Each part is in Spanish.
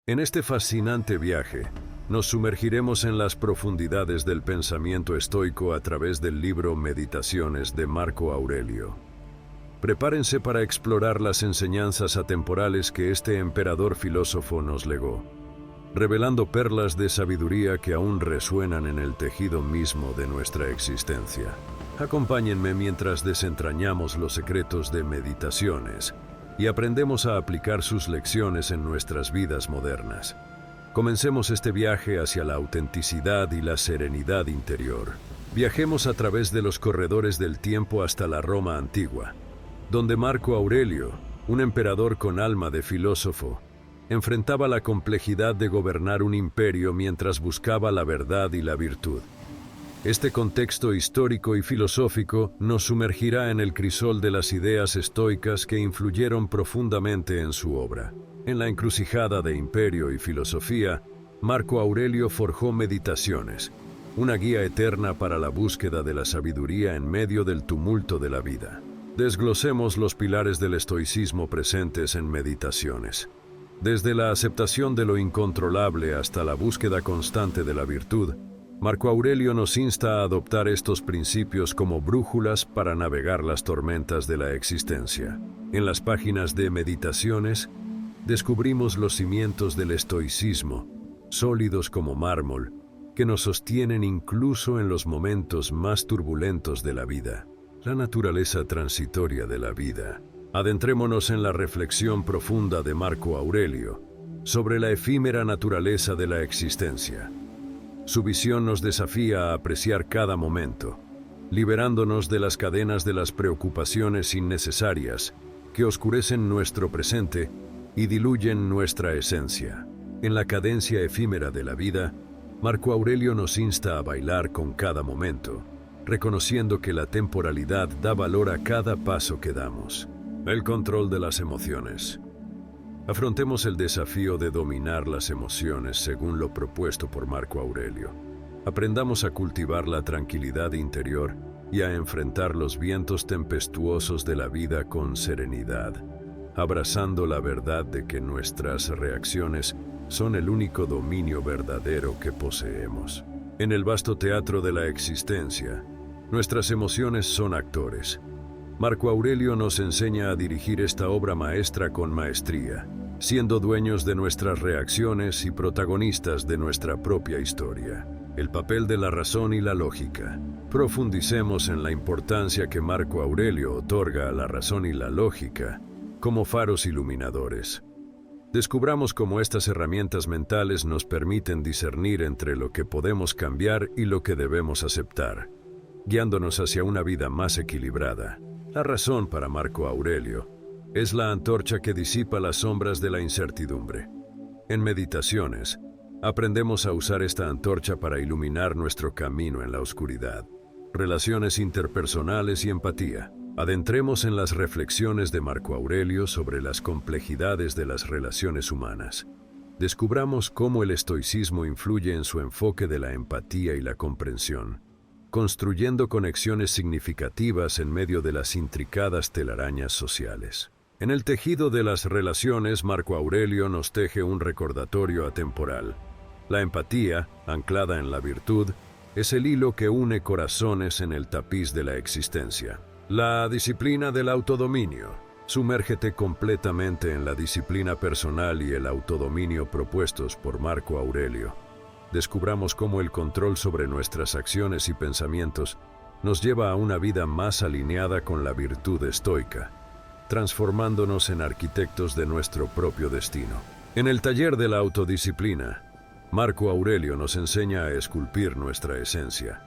En este fascinante viaje, nos sumergiremos en las profundidades del pensamiento estoico a través del libro Meditaciones de Marco Aurelio. Prepárense para explorar las enseñanzas atemporales que este emperador filósofo nos legó, revelando perlas de sabiduría que aún resuenan en el tejido mismo de nuestra existencia. Acompáñenme mientras desentrañamos los secretos de Meditaciones y aprendemos a aplicar sus lecciones en nuestras vidas modernas. Comencemos este viaje hacia la autenticidad y la serenidad interior. Viajemos a través de los corredores del tiempo hasta la Roma antigua, donde Marco Aurelio, un emperador con alma de filósofo, enfrentaba la complejidad de gobernar un imperio mientras buscaba la verdad y la virtud. Este contexto histórico y filosófico nos sumergirá en el crisol de las ideas estoicas que influyeron profundamente en su obra. En la encrucijada de imperio y filosofía, Marco Aurelio forjó Meditaciones, una guía eterna para la búsqueda de la sabiduría en medio del tumulto de la vida. Desglosemos los pilares del estoicismo presentes en Meditaciones. Desde la aceptación de lo incontrolable hasta la búsqueda constante de la virtud, Marco Aurelio nos insta a adoptar estos principios como brújulas para navegar las tormentas de la existencia. En las páginas de Meditaciones, descubrimos los cimientos del estoicismo, sólidos como mármol, que nos sostienen incluso en los momentos más turbulentos de la vida. La naturaleza transitoria de la vida. Adentrémonos en la reflexión profunda de Marco Aurelio sobre la efímera naturaleza de la existencia. Su visión nos desafía a apreciar cada momento, liberándonos de las cadenas de las preocupaciones innecesarias que oscurecen nuestro presente y diluyen nuestra esencia. En la cadencia efímera de la vida, Marco Aurelio nos insta a bailar con cada momento, reconociendo que la temporalidad da valor a cada paso que damos. El control de las emociones. Afrontemos el desafío de dominar las emociones según lo propuesto por Marco Aurelio. Aprendamos a cultivar la tranquilidad interior y a enfrentar los vientos tempestuosos de la vida con serenidad, abrazando la verdad de que nuestras reacciones son el único dominio verdadero que poseemos. En el vasto teatro de la existencia, nuestras emociones son actores. Marco Aurelio nos enseña a dirigir esta obra maestra con maestría, siendo dueños de nuestras reacciones y protagonistas de nuestra propia historia. El papel de la razón y la lógica. Profundicemos en la importancia que Marco Aurelio otorga a la razón y la lógica como faros iluminadores. Descubramos cómo estas herramientas mentales nos permiten discernir entre lo que podemos cambiar y lo que debemos aceptar, guiándonos hacia una vida más equilibrada. La razón para Marco Aurelio es la antorcha que disipa las sombras de la incertidumbre. En Meditaciones, aprendemos a usar esta antorcha para iluminar nuestro camino en la oscuridad. Relaciones interpersonales y empatía. Adentremos en las reflexiones de Marco Aurelio sobre las complejidades de las relaciones humanas. Descubramos cómo el estoicismo influye en su enfoque de la empatía y la comprensión, construyendo conexiones significativas en medio de las intricadas telarañas sociales. En el tejido de las relaciones, Marco Aurelio nos teje un recordatorio atemporal. La empatía, anclada en la virtud, es el hilo que une corazones en el tapiz de la existencia. La disciplina del autodominio. Sumérgete completamente en la disciplina personal y el autodominio propuestos por Marco Aurelio. Descubramos cómo el control sobre nuestras acciones y pensamientos nos lleva a una vida más alineada con la virtud estoica, transformándonos en arquitectos de nuestro propio destino. En el taller de la autodisciplina, Marco Aurelio nos enseña a esculpir nuestra esencia,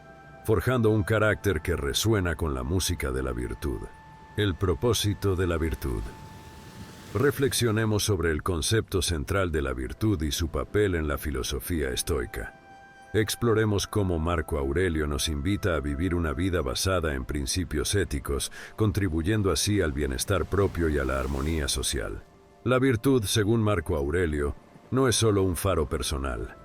forjando un carácter que resuena con la música de la virtud. El propósito de la virtud. Reflexionemos sobre el concepto central de la virtud y su papel en la filosofía estoica. Exploremos cómo Marco Aurelio nos invita a vivir una vida basada en principios éticos, contribuyendo así al bienestar propio y a la armonía social. La virtud, según Marco Aurelio, no es solo un faro personal.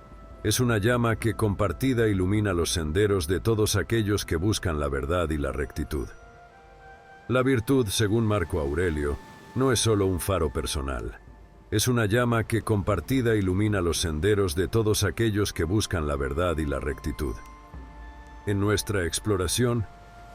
Es una llama que compartida ilumina los senderos de todos aquellos que buscan la verdad y la rectitud. La virtud, según Marco Aurelio, no es solo un faro personal. Es una llama que compartida ilumina los senderos de todos aquellos que buscan la verdad y la rectitud. En nuestra exploración,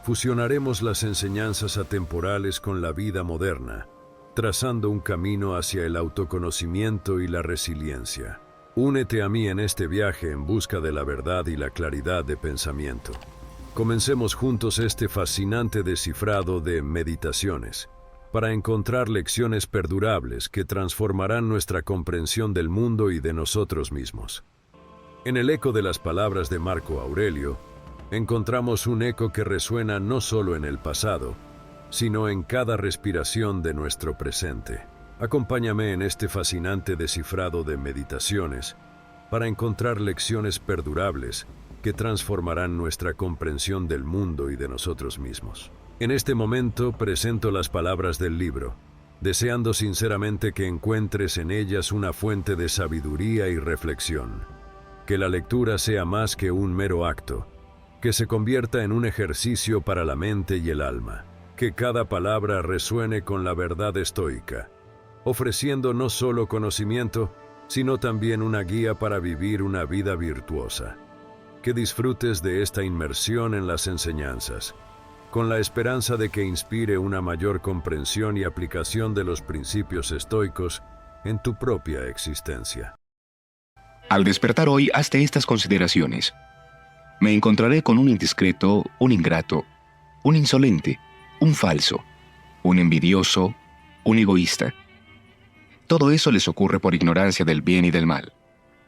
fusionaremos las enseñanzas atemporales con la vida moderna, trazando un camino hacia el autoconocimiento y la resiliencia. Únete a mí en este viaje en busca de la verdad y la claridad de pensamiento. Comencemos juntos este fascinante descifrado de meditaciones, para encontrar lecciones perdurables que transformarán nuestra comprensión del mundo y de nosotros mismos. En el eco de las palabras de Marco Aurelio, encontramos un eco que resuena no solo en el pasado, sino en cada respiración de nuestro presente. Acompáñame en este fascinante descifrado de meditaciones para encontrar lecciones perdurables que transformarán nuestra comprensión del mundo y de nosotros mismos. En este momento presento las palabras del libro, deseando sinceramente que encuentres en ellas una fuente de sabiduría y reflexión. Que la lectura sea más que un mero acto, que se convierta en un ejercicio para la mente y el alma. Que cada palabra resuene con la verdad estoica, ofreciendo no solo conocimiento, sino también una guía para vivir una vida virtuosa. Que disfrutes de esta inmersión en las enseñanzas, con la esperanza de que inspire una mayor comprensión y aplicación de los principios estoicos en tu propia existencia. Al despertar hoy, hazte estas consideraciones. Me encontraré con un indiscreto, un ingrato, un insolente, un falso, un envidioso, un egoísta. Todo eso les ocurre por ignorancia del bien y del mal.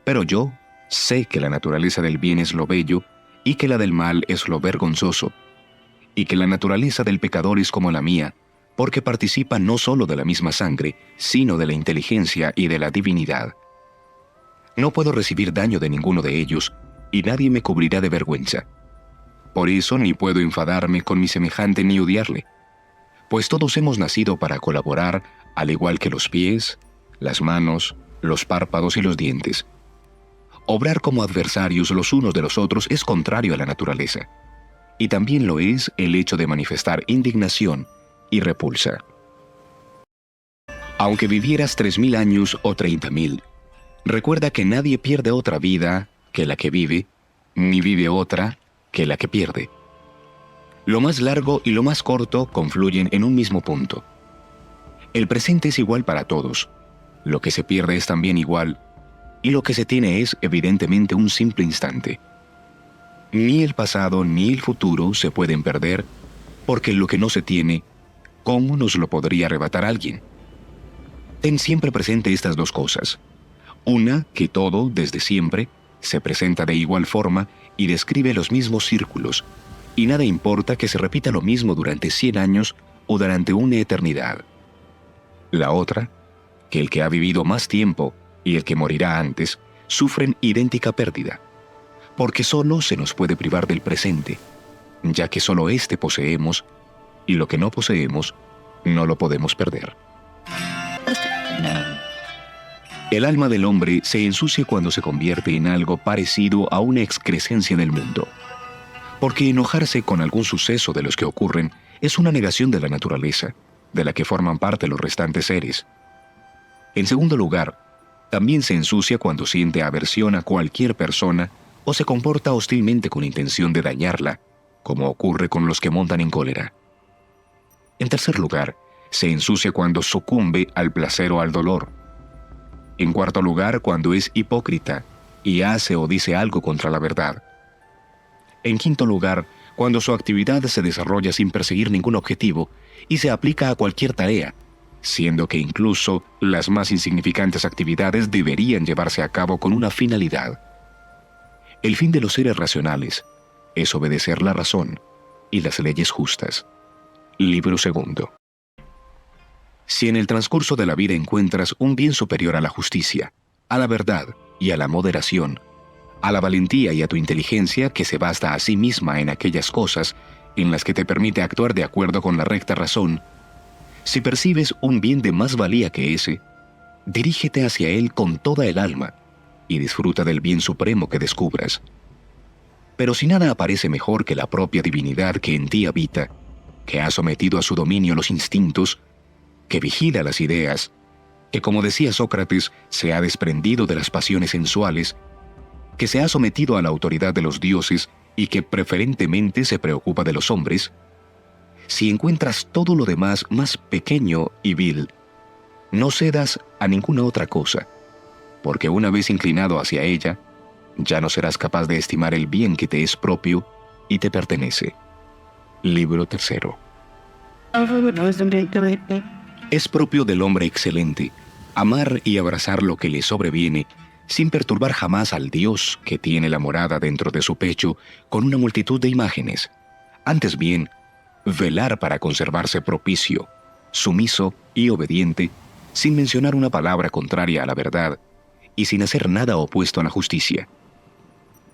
Pero yo sé que la naturaleza del bien es lo bello y que la del mal es lo vergonzoso, y que la naturaleza del pecador es como la mía, porque participa no solo de la misma sangre, sino de la inteligencia y de la divinidad. No puedo recibir daño de ninguno de ellos, y nadie me cubrirá de vergüenza. Por eso ni puedo enfadarme con mi semejante ni odiarle, pues todos hemos nacido para colaborar, al igual que los pies, las manos, los párpados y los dientes. Obrar como adversarios los unos de los otros es contrario a la naturaleza, y también lo es el hecho de manifestar indignación y repulsa. Aunque vivieras 3.000 años o 30.000, recuerda que nadie pierde otra vida que la que vive, ni vive otra que la que pierde. Lo más largo y lo más corto confluyen en un mismo punto. El presente es igual para todos, lo que se pierde es también igual, y lo que se tiene es evidentemente un simple instante. Ni el pasado ni el futuro se pueden perder, porque lo que no se tiene, ¿cómo nos lo podría arrebatar alguien? Ten siempre presente estas dos cosas. Una, que todo, desde siempre, se presenta de igual forma y describe los mismos círculos, y nada importa que se repita lo mismo durante 100 años o durante una eternidad. La otra, que el que ha vivido más tiempo y el que morirá antes, sufren idéntica pérdida, porque solo se nos puede privar del presente, ya que solo éste poseemos, y lo que no poseemos, no lo podemos perder. El alma del hombre se ensucia cuando se convierte en algo parecido a una excrescencia del mundo, porque enojarse con algún suceso de los que ocurren es una negación de la naturaleza, de la que forman parte los restantes seres. En segundo lugar, también se ensucia cuando siente aversión a cualquier persona o se comporta hostilmente con intención de dañarla, como ocurre con los que montan en cólera. En tercer lugar, se ensucia cuando sucumbe al placer o al dolor. En cuarto lugar, cuando es hipócrita y hace o dice algo contra la verdad. En quinto lugar, cuando su actividad se desarrolla sin perseguir ningún objetivo y se aplica a cualquier tarea, siendo que incluso las más insignificantes actividades deberían llevarse a cabo con una finalidad. El fin de los seres racionales es obedecer la razón y las leyes justas. Libro segundo. Si en el transcurso de la vida encuentras un bien superior a la justicia, a la verdad y a la moderación, a la valentía y a tu inteligencia que se basta a sí misma en aquellas cosas en las que te permite actuar de acuerdo con la recta razón, si percibes un bien de más valía que ese, dirígete hacia él con toda el alma y disfruta del bien supremo que descubras. Pero si nada aparece mejor que la propia divinidad que en ti habita, que ha sometido a su dominio los instintos, que vigila las ideas, que, como decía Sócrates, se ha desprendido de las pasiones sensuales, que se ha sometido a la autoridad de los dioses y que preferentemente se preocupa de los hombres, si encuentras todo lo demás más pequeño y vil, no cedas a ninguna otra cosa, porque una vez inclinado hacia ella, ya no serás capaz de estimar el bien que te es propio y te pertenece. Libro tercero. Es propio del hombre excelente amar y abrazar lo que le sobreviene, sin perturbar jamás al Dios que tiene la morada dentro de su pecho con una multitud de imágenes. Antes bien, velar para conservarse propicio, sumiso y obediente, sin mencionar una palabra contraria a la verdad y sin hacer nada opuesto a la justicia.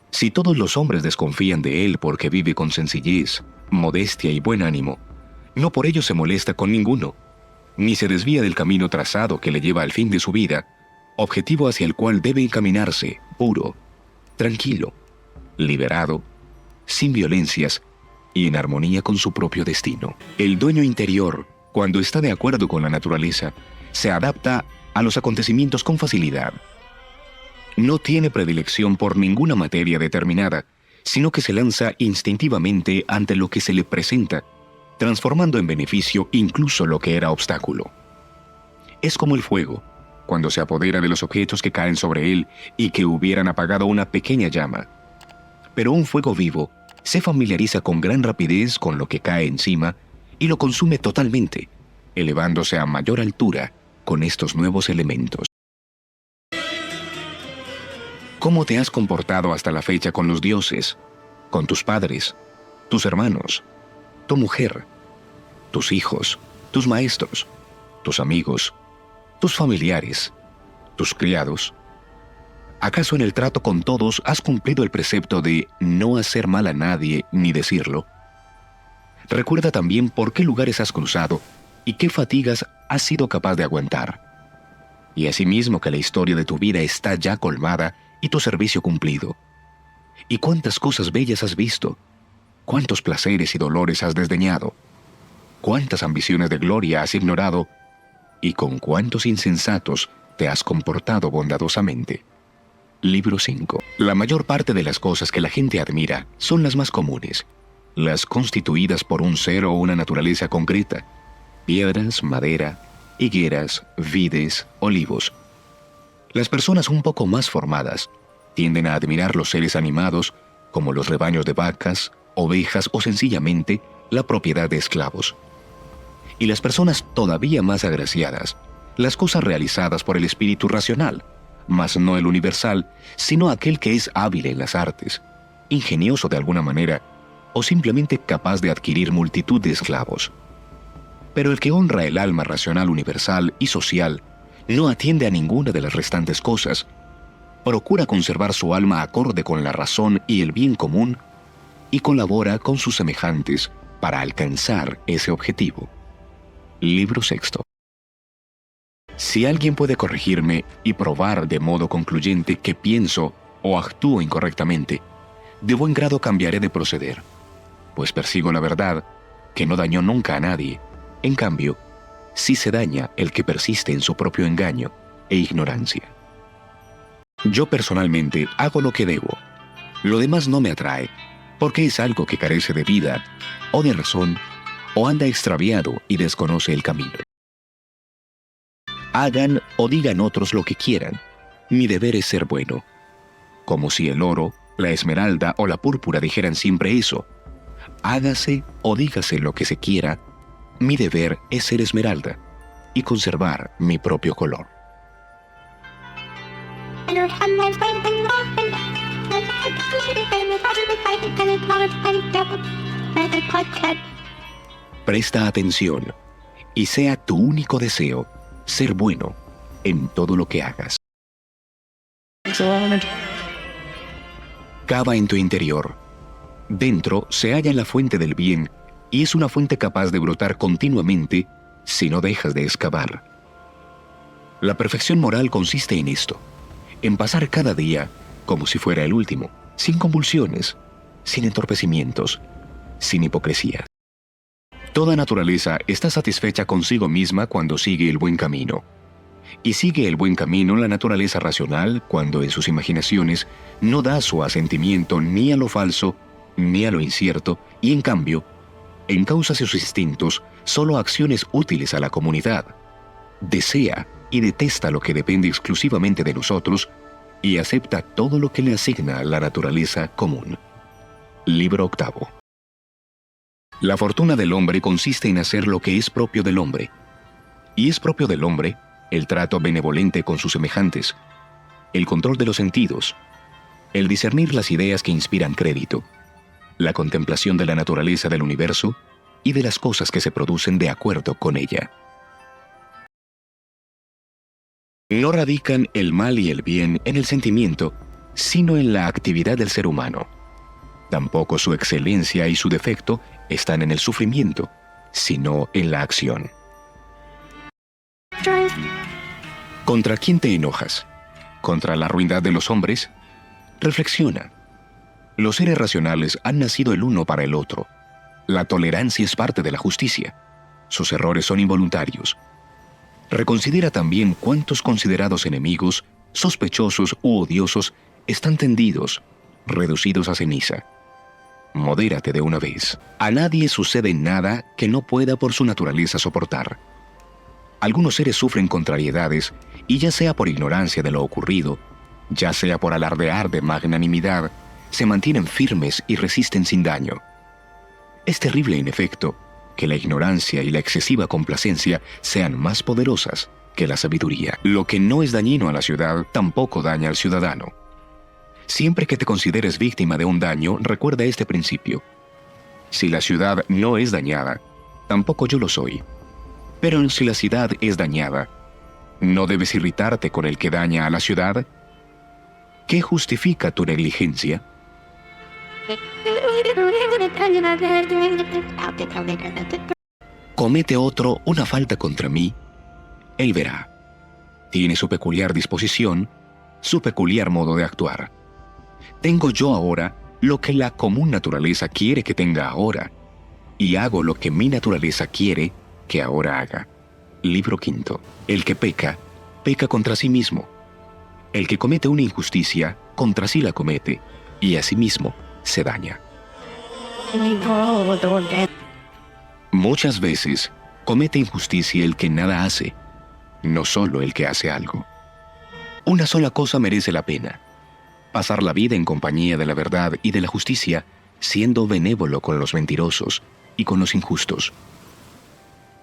Si todos los hombres desconfían de él porque vive con sencillez, modestia y buen ánimo, no por ello se molesta con ninguno, ni se desvía del camino trazado que le lleva al fin de su vida, objetivo hacia el cual debe encaminarse, puro, tranquilo, liberado, sin violencias y en armonía con su propio destino. El dueño interior, cuando está de acuerdo con la naturaleza, se adapta a los acontecimientos con facilidad. No tiene predilección por ninguna materia determinada, sino que se lanza instintivamente ante lo que se le presenta, transformando en beneficio incluso lo que era obstáculo. Es como el fuego, cuando se apodera de los objetos que caen sobre él y que hubieran apagado una pequeña llama. Pero un fuego vivo se familiariza con gran rapidez con lo que cae encima y lo consume totalmente, elevándose a mayor altura con estos nuevos elementos. ¿Cómo te has comportado hasta la fecha con los dioses, con tus padres, tus hermanos, tu mujer, tus hijos, tus maestros, tus amigos, tus familiares, tus criados? ¿Acaso en el trato con todos has cumplido el precepto de no hacer mal a nadie ni decirlo? Recuerda también por qué lugares has cruzado y qué fatigas has sido capaz de aguantar. Y asimismo que la historia de tu vida está ya colmada y tu servicio cumplido. ¿Y cuántas cosas bellas has visto? ¿Cuántos placeres y dolores has desdeñado? ¿Cuántas ambiciones de gloria has ignorado? ¿Y con cuántos insensatos te has comportado bondadosamente? Libro 5. La mayor parte de las cosas que la gente admira son las más comunes, las constituidas por un ser o una naturaleza concreta: piedras, madera, higueras, vides, olivos. Las personas un poco más formadas tienden a admirar los seres animados, como los rebaños de vacas, ovejas o sencillamente la propiedad de esclavos. Y las personas todavía más agraciadas, las cosas realizadas por el espíritu racional, mas no el universal, sino aquel que es hábil en las artes, ingenioso de alguna manera, o simplemente capaz de adquirir multitud de esclavos. Pero el que honra el alma racional universal y social no atiende a ninguna de las restantes cosas, procura conservar su alma acorde con la razón y el bien común, y colabora con sus semejantes para alcanzar ese objetivo. Libro 6. Si alguien puede corregirme y probar de modo concluyente que pienso o actúo incorrectamente, de buen grado cambiaré de proceder, pues persigo la verdad, que no dañó nunca a nadie. En cambio, sí se daña el que persiste en su propio engaño e ignorancia. Yo personalmente hago lo que debo. Lo demás no me atrae, porque es algo que carece de vida, o de razón, o anda extraviado y desconoce el camino. Hagan o digan otros lo que quieran, mi deber es ser bueno. Como si el oro, la esmeralda o la púrpura dijeran siempre eso: hágase o dígase lo que se quiera, mi deber es ser esmeralda y conservar mi propio color. Presta atención y sea tu único deseo ser bueno en todo lo que hagas. Cava en tu interior. Dentro se halla la fuente del bien y es una fuente capaz de brotar continuamente si no dejas de excavar. La perfección moral consiste en esto: en pasar cada día como si fuera el último, sin convulsiones, sin entorpecimientos, sin hipocresía. Toda naturaleza está satisfecha consigo misma cuando sigue el buen camino, y sigue el buen camino la naturaleza racional cuando en sus imaginaciones no da su asentimiento ni a lo falso ni a lo incierto, y en cambio, encausa sus instintos solo a acciones útiles a la comunidad. Desea y detesta lo que depende exclusivamente de nosotros y acepta todo lo que le asigna la naturaleza común. Libro octavo. La fortuna del hombre consiste en hacer lo que es propio del hombre. Y es propio del hombre el trato benevolente con sus semejantes, el control de los sentidos, el discernir las ideas que inspiran crédito, la contemplación de la naturaleza del universo y de las cosas que se producen de acuerdo con ella. No radican el mal y el bien en el sentimiento, sino en la actividad del ser humano. Tampoco su excelencia y su defecto están en el sufrimiento, sino en la acción. ¿Contra quién te enojas? ¿Contra la ruindad de los hombres? Reflexiona. Los seres racionales han nacido el uno para el otro. La tolerancia es parte de la justicia. Sus errores son involuntarios. Reconsidera también cuántos considerados enemigos, sospechosos u odiosos, están tendidos, reducidos a ceniza. Modérate de una vez. A nadie sucede nada que no pueda por su naturaleza soportar. Algunos seres sufren contrariedades, y ya sea por ignorancia de lo ocurrido, ya sea por alardear de magnanimidad, se mantienen firmes y resisten sin daño. Es terrible, en efecto, que la ignorancia y la excesiva complacencia sean más poderosas que la sabiduría. Lo que no es dañino a la ciudad tampoco daña al ciudadano. Siempre que te consideres víctima de un daño, recuerda este principio. Si la ciudad no es dañada, tampoco yo lo soy. Pero si la ciudad es dañada, ¿no debes irritarte con el que daña a la ciudad? ¿Qué justifica tu negligencia? Comete otro una falta contra mí, él verá. Tiene su peculiar disposición, su peculiar modo de actuar. Tengo yo ahora lo que la común naturaleza quiere que tenga ahora, y hago lo que mi naturaleza quiere que ahora haga. Libro quinto. El que peca, peca contra sí mismo. El que comete una injusticia, contra sí la comete, y a sí mismo se daña. Muchas veces comete injusticia el que nada hace, no solo el que hace algo. Una sola cosa merece la pena: pasar la vida en compañía de la verdad y de la justicia, siendo benévolo con los mentirosos y con los injustos.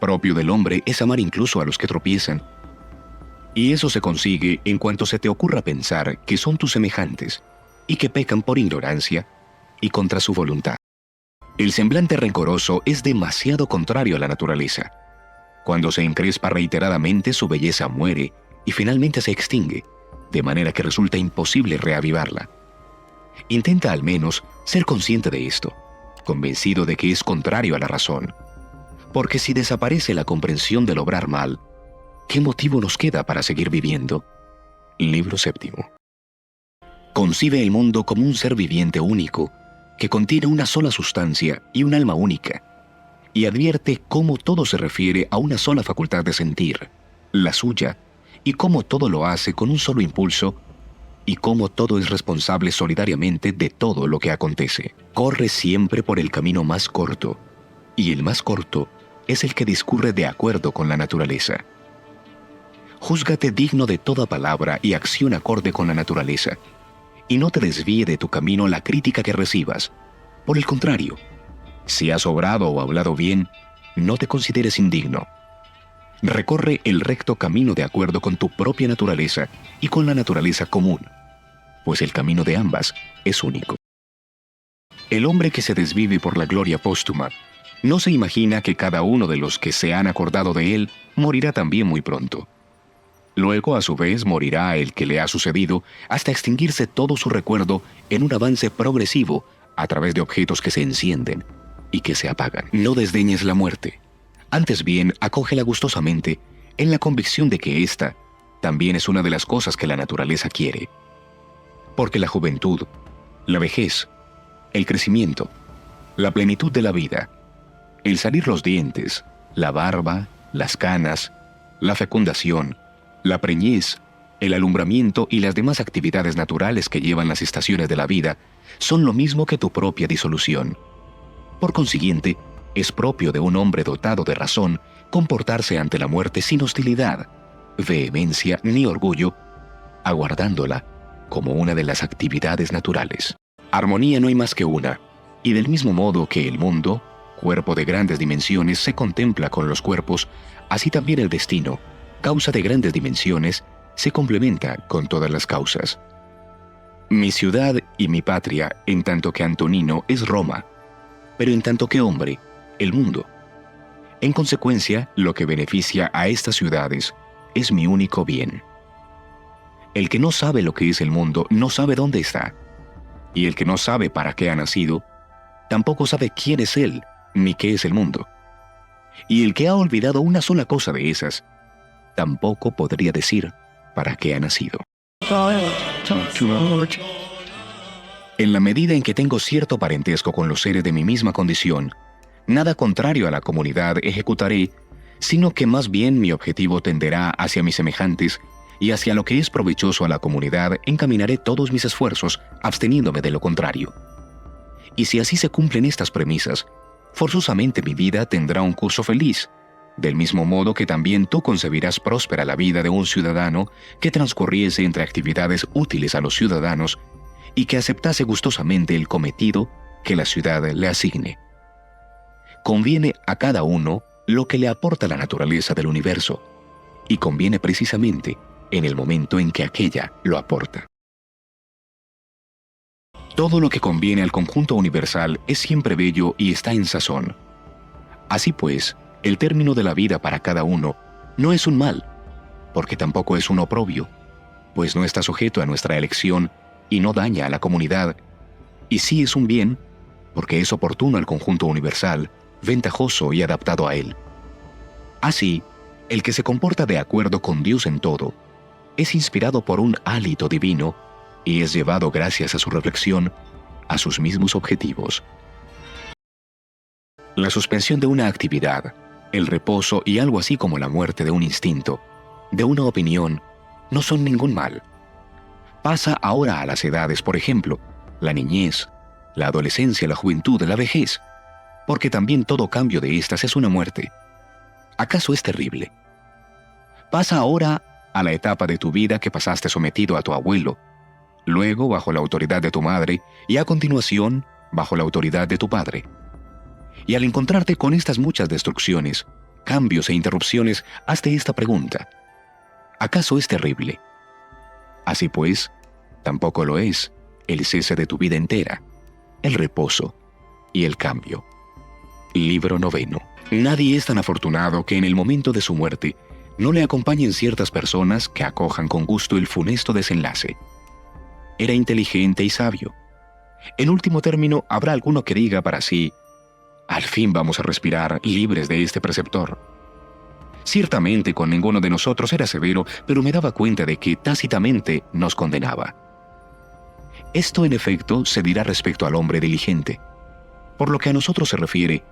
Propio del hombre es amar incluso a los que tropiezan. Y eso se consigue en cuanto se te ocurra pensar que son tus semejantes y que pecan por ignorancia y contra su voluntad. El semblante rencoroso es demasiado contrario a la naturaleza. Cuando se encrespa reiteradamente, su belleza muere y finalmente se extingue, de manera que resulta imposible reavivarla. Intenta al menos ser consciente de esto, convencido de que es contrario a la razón. Porque si desaparece la comprensión del obrar mal, ¿qué motivo nos queda para seguir viviendo? Libro séptimo. Concibe el mundo como un ser viviente único, que contiene una sola sustancia y un alma única, y advierte cómo todo se refiere a una sola facultad de sentir, la suya, y cómo todo lo hace con un solo impulso, y cómo todo es responsable solidariamente de todo lo que acontece. Corre siempre por el camino más corto, y el más corto es el que discurre de acuerdo con la naturaleza. Júzgate digno de toda palabra y acción acorde con la naturaleza, y no te desvíe de tu camino la crítica que recibas. Por el contrario, si has obrado o hablado bien, no te consideres indigno. Recorre el recto camino de acuerdo con tu propia naturaleza y con la naturaleza común, pues el camino de ambas es único. El hombre que se desvive por la gloria póstuma no se imagina que cada uno de los que se han acordado de él morirá también muy pronto. Luego, a su vez, morirá el que le ha sucedido hasta extinguirse todo su recuerdo en un avance progresivo a través de objetos que se encienden y que se apagan. No desdeñes la muerte. Antes bien, acógela gustosamente en la convicción de que ésta también es una de las cosas que la naturaleza quiere. Porque la juventud, la vejez, el crecimiento, la plenitud de la vida, el salir los dientes, la barba, las canas, la fecundación, La preñez, el alumbramiento y las demás actividades naturales que llevan las estaciones de la vida son lo mismo que tu propia disolución. Por consiguiente, es propio de un hombre dotado de razón comportarse ante la muerte sin hostilidad, vehemencia ni orgullo, aguardándola como una de las actividades naturales. Armonía no hay más que una, y del mismo modo que el mundo, cuerpo de grandes dimensiones, se contempla con los cuerpos, así también el destino, causa de grandes dimensiones, se complementa con todas las causas. Mi ciudad y mi patria, en tanto que Antonino, es Roma, pero en tanto que hombre, el mundo. En consecuencia, lo que beneficia a estas ciudades es mi único bien. El que no sabe lo que es el mundo no sabe dónde está, y el que no sabe para qué ha nacido, tampoco sabe quién es él, ni qué es el mundo. Y el que ha olvidado una sola cosa de esas, tampoco podría decir para qué ha nacido. En la medida en que tengo cierto parentesco con los seres de mi misma condición, nada contrario a la comunidad ejecutaré, sino que más bien mi objetivo tenderá hacia mis semejantes y hacia lo que es provechoso a la comunidad encaminaré todos mis esfuerzos, absteniéndome de lo contrario. Y si así se cumplen estas premisas, forzosamente mi vida tendrá un curso feliz, del mismo modo que también tú concebirás próspera la vida de un ciudadano que transcurriese entre actividades útiles a los ciudadanos y que aceptase gustosamente el cometido que la ciudad le asigne. Conviene a cada uno lo que le aporta la naturaleza del universo, y conviene precisamente en el momento en que aquella lo aporta. Todo lo que conviene al conjunto universal es siempre bello y está en sazón. Así pues, el término de la vida para cada uno no es un mal, porque tampoco es un oprobio, pues no está sujeto a nuestra elección y no daña a la comunidad, y sí es un bien, porque es oportuno al conjunto universal, ventajoso y adaptado a él. Así, el que se comporta de acuerdo con Dios en todo, es inspirado por un hálito divino y es llevado gracias a su reflexión a sus mismos objetivos. La suspensión de una actividad, el reposo y algo así como la muerte de un instinto, de una opinión, no son ningún mal. Pasa ahora a las edades, por ejemplo, la niñez, la adolescencia, la juventud, la vejez, porque también todo cambio de estas es una muerte. ¿Acaso es terrible? Pasa ahora a la etapa de tu vida que pasaste sometido a tu abuelo, luego bajo la autoridad de tu madre y a continuación bajo la autoridad de tu padre. Y al encontrarte con estas muchas destrucciones, cambios e interrupciones, hazte esta pregunta: ¿acaso es terrible? Así pues, tampoco lo es el cese de tu vida entera, el reposo y el cambio. Libro 9. Nadie es tan afortunado que en el momento de su muerte no le acompañen ciertas personas que acojan con gusto el funesto desenlace. Era inteligente y sabio. En último término, habrá alguno que diga para sí: al fin vamos a respirar libres de este preceptor. Ciertamente con ninguno de nosotros era severo, pero me daba cuenta de que tácitamente nos condenaba. Esto en efecto se dirá respecto al hombre diligente. Por lo que a nosotros se refiere,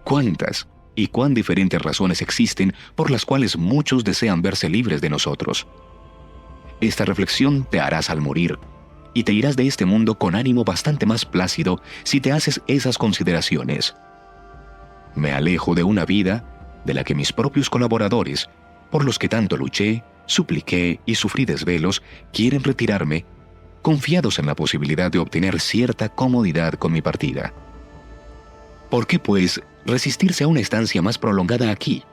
cuántas y cuán diferentes razones existen por las cuales muchos desean verse libres de nosotros. Esta reflexión te harás al morir, y te irás de este mundo con ánimo bastante más plácido si te haces esas consideraciones. Me alejo de una vida de la que mis propios colaboradores, por los que tanto luché, supliqué y sufrí desvelos, quieren retirarme, confiados en la posibilidad de obtener cierta comodidad con mi partida. ¿Por qué, pues, resistirse a una estancia más prolongada aquí?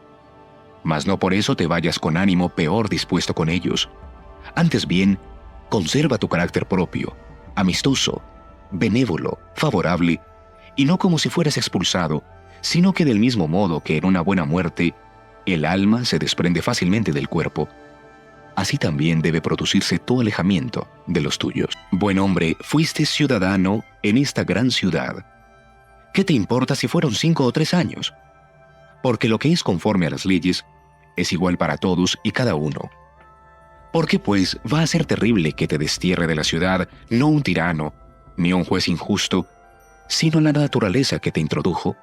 Mas no por eso te vayas con ánimo peor dispuesto con ellos. Antes bien, conserva tu carácter propio, amistoso, benévolo, favorable, y no como si fueras expulsado, sino que del mismo modo que en una buena muerte, el alma se desprende fácilmente del cuerpo, así también debe producirse tu alejamiento de los tuyos. Buen hombre, fuiste ciudadano en esta gran ciudad. ¿Qué te importa si fueron 5 o 3 años? Porque lo que es conforme a las leyes es igual para todos y cada uno. ¿Por qué, pues, va a ser terrible que te destierre de la ciudad no un tirano, ni un juez injusto, sino la naturaleza que te introdujo?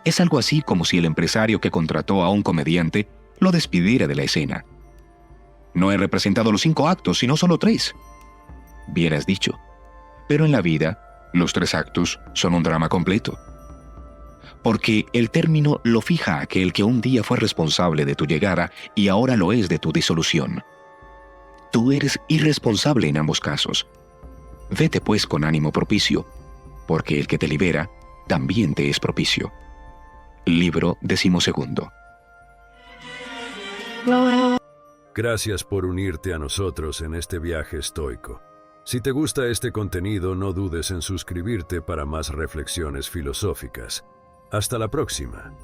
Es algo así como si el empresario que contrató a un comediante lo despidiera de la escena. No he representado los 5 actos, sino solo 3. Bien has dicho. Pero en la vida, los 3 actos son un drama completo. Porque el término lo fija aquel que un día fue responsable de tu llegada y ahora lo es de tu disolución. Tú eres irresponsable en ambos casos. Vete pues con ánimo propicio, porque el que te libera también te es propicio. Libro 12. Gracias por unirte a nosotros en este viaje estoico. Si te gusta este contenido, no dudes en suscribirte para más reflexiones filosóficas. Hasta la próxima.